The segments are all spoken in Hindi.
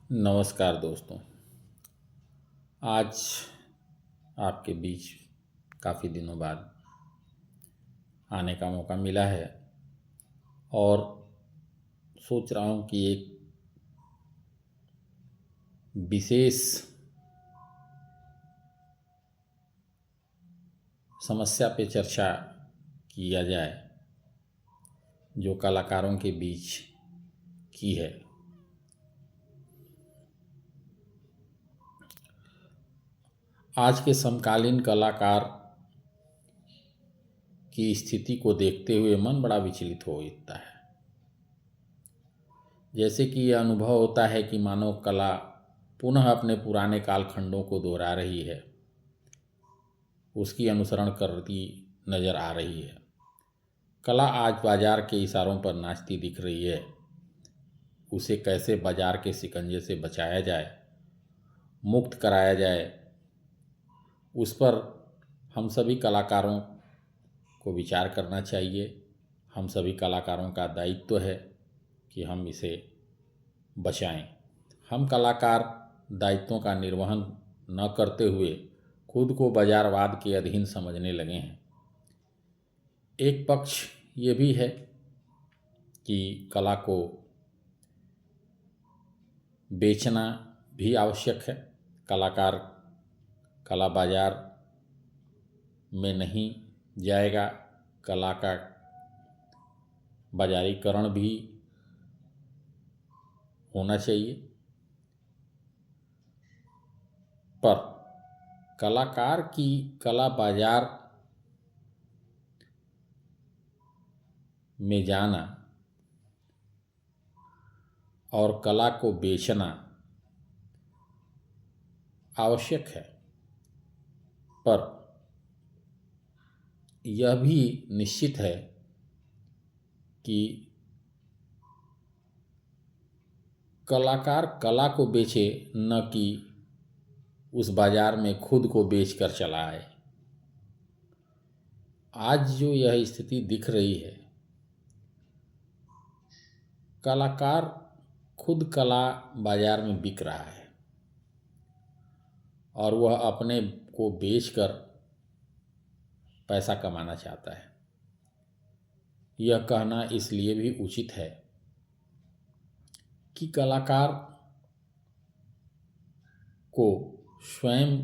नमस्कार दोस्तों। आज आपके बीच काफ़ी दिनों बाद आने का मौका मिला है और सोच रहा हूँ कि एक विशेष समस्या पे चर्चा किया जाए जो कलाकारों के बीच की है। आज के समकालीन कलाकार की स्थिति को देखते हुए मन बड़ा विचलित हो उठता है। जैसे कि यह अनुभव होता है कि मानव कला पुनः अपने पुराने कालखंडों को दोहरा रही है, उसकी अनुसरण करती नजर आ रही है। कला आज बाजार के इशारों पर नाचती दिख रही है। उसे कैसे बाजार के शिकंजे से बचाया जाए, मुक्त कराया जाए, उस पर हम सभी कलाकारों को विचार करना चाहिए। हम सभी कलाकारों का दायित्व है कि हम इसे बचाएं। हम कलाकार दायित्वों का निर्वहन न करते हुए खुद को बाजारवाद के अधीन समझने लगे हैं। एक पक्ष ये भी है कि कला को बेचना भी आवश्यक है। कलाकार कला बाजार में नहीं जाएगा, कला का बाजारीकरण भी होना चाहिए। पर कलाकार की कला बाजार में जाना और कला को बेचना आवश्यक है, पर यह भी निश्चित है कि कलाकार कला को बेचे, न कि उस बाजार में खुद को बेचकर चला आए। आज जो यह स्थिति दिख रही है, कलाकार खुद कला बाजार में बिक रहा है और वह अपने को बेचकर पैसा कमाना चाहता है। यह कहना इसलिए भी उचित है कि कलाकार को स्वयं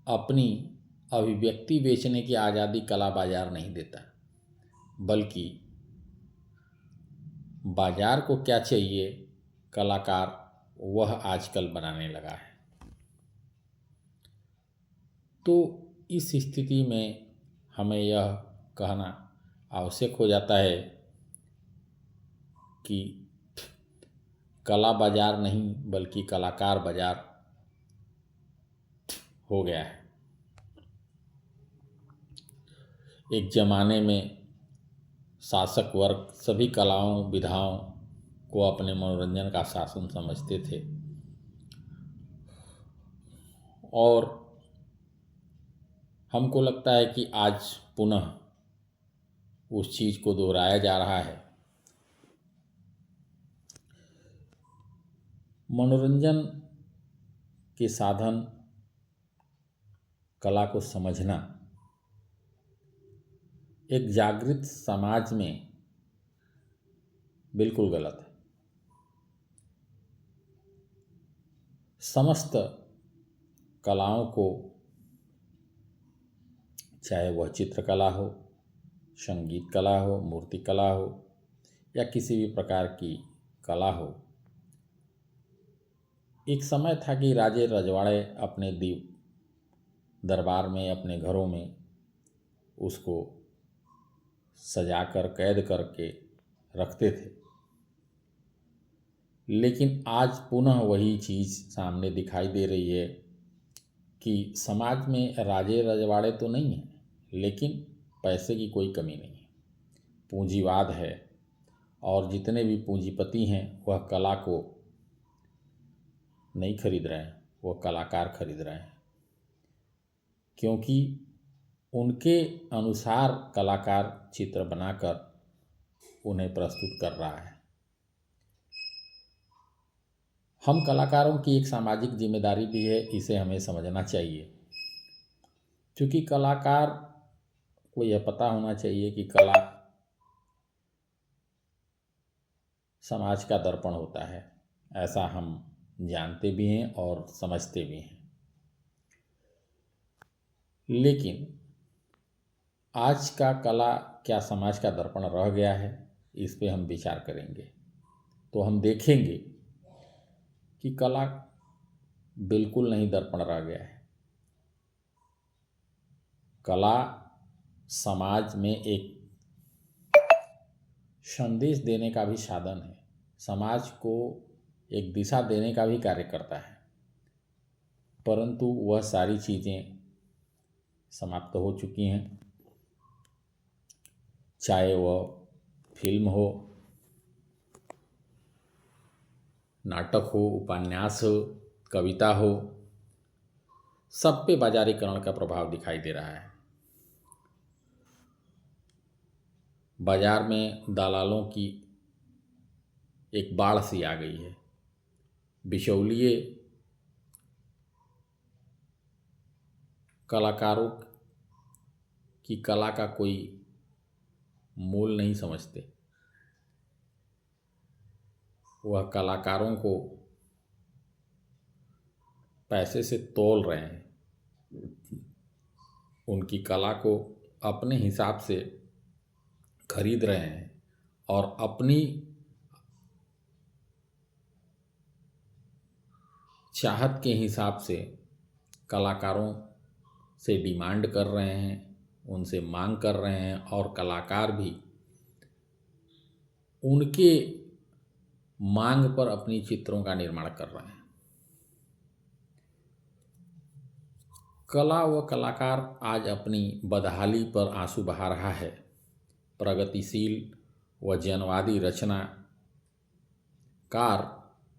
अपनी अभिव्यक्ति बेचने की आज़ादी कला बाजार नहीं देता, बल्कि बाजार को क्या चाहिए कलाकार वह आजकल बनाने लगा है। तो इस स्थिति में हमें यह कहना आवश्यक हो जाता है कि कला बाजार नहीं बल्कि कलाकार बाजार हो गया है। एक ज़माने में शासक वर्ग सभी कलाओं विधाओं को अपने मनोरंजन का साधन समझते थे और हमको लगता है कि आज पुनः उस चीज़ को दोहराया जा रहा है। मनोरंजन के साधन कला को समझना एक जागृत समाज में बिल्कुल गलत है। समस्त कलाओं को, चाहे वह चित्रकला हो, संगीत कला हो, मूर्ति कला हो या किसी भी प्रकार की कला हो, एक समय था कि राजे रजवाड़े अपने दरबार में, अपने घरों में उसको सजाकर कैद करके रखते थे। लेकिन आज पुनः वही चीज़ सामने दिखाई दे रही है कि समाज में राजे रजवाड़े तो नहीं हैं, लेकिन पैसे की कोई कमी नहीं है। पूंजीवाद है और जितने भी पूंजीपति हैं वह कला को नहीं खरीद रहे हैं, वह कलाकार खरीद रहे हैं, क्योंकि उनके अनुसार कलाकार चित्र बनाकर उन्हें प्रस्तुत कर रहा है। हम कलाकारों की एक सामाजिक जिम्मेदारी भी है, इसे हमें समझना चाहिए। क्योंकि कलाकार को यह पता होना चाहिए कि कला समाज का दर्पण होता है, ऐसा हम जानते भी हैं और समझते भी हैं। लेकिन आज का कला क्या समाज का दर्पण रह गया है, इस पे हम विचार करेंगे तो हम देखेंगे कि कला बिल्कुल नहीं दर्पण रह गया है। कला समाज में एक संदेश देने का भी साधन है, समाज को एक दिशा देने का भी कार्य करता है, परंतु वह सारी चीज़ें समाप्त हो चुकी हैं। चाहे वह फिल्म हो, नाटक हो, उपन्यास हो, कविता हो, सब पे बाजारीकरण का प्रभाव दिखाई दे रहा है। बाजार में दलालों की एक बाढ़ सी आ गई है। बिचौलिए कलाकारों की कला का कोई मोल नहीं समझते। वह कलाकारों को पैसे से तौल रहे हैं, उनकी कला को अपने हिसाब से खरीद रहे हैं और अपनी चाहत के हिसाब से कलाकारों से डिमांड कर रहे हैं, उनसे मांग कर रहे हैं और कलाकार भी उनके मांग पर अपनी चित्रों का निर्माण कर रहे हैं। कला व कलाकार आज अपनी बदहाली पर आंसू बहा रहा है। प्रगतिशील व जनवादी रचनाकार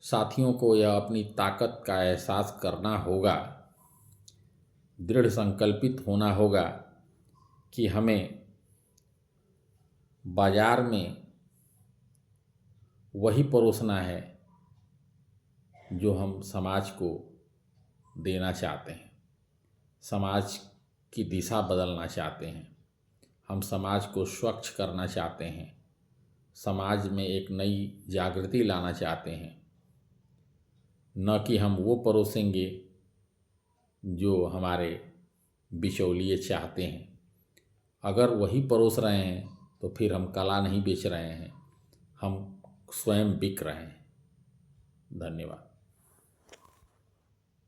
साथियों को यह अपनी ताकत का एहसास करना होगा, दृढ़ संकल्पित होना होगा कि हमें बाजार में वही परोसना है जो हम समाज को देना चाहते हैं, समाज की दिशा बदलना चाहते हैं, हम समाज को स्वच्छ करना चाहते हैं, समाज में एक नई जागृति लाना चाहते हैं। न कि हम वो परोसेंगे जो हमारे बिचौलिए चाहते हैं। अगर वही परोस रहे हैं तो फिर हम कला नहीं बेच रहे हैं, हम स्वयं बिक रहे हैं। धन्यवाद।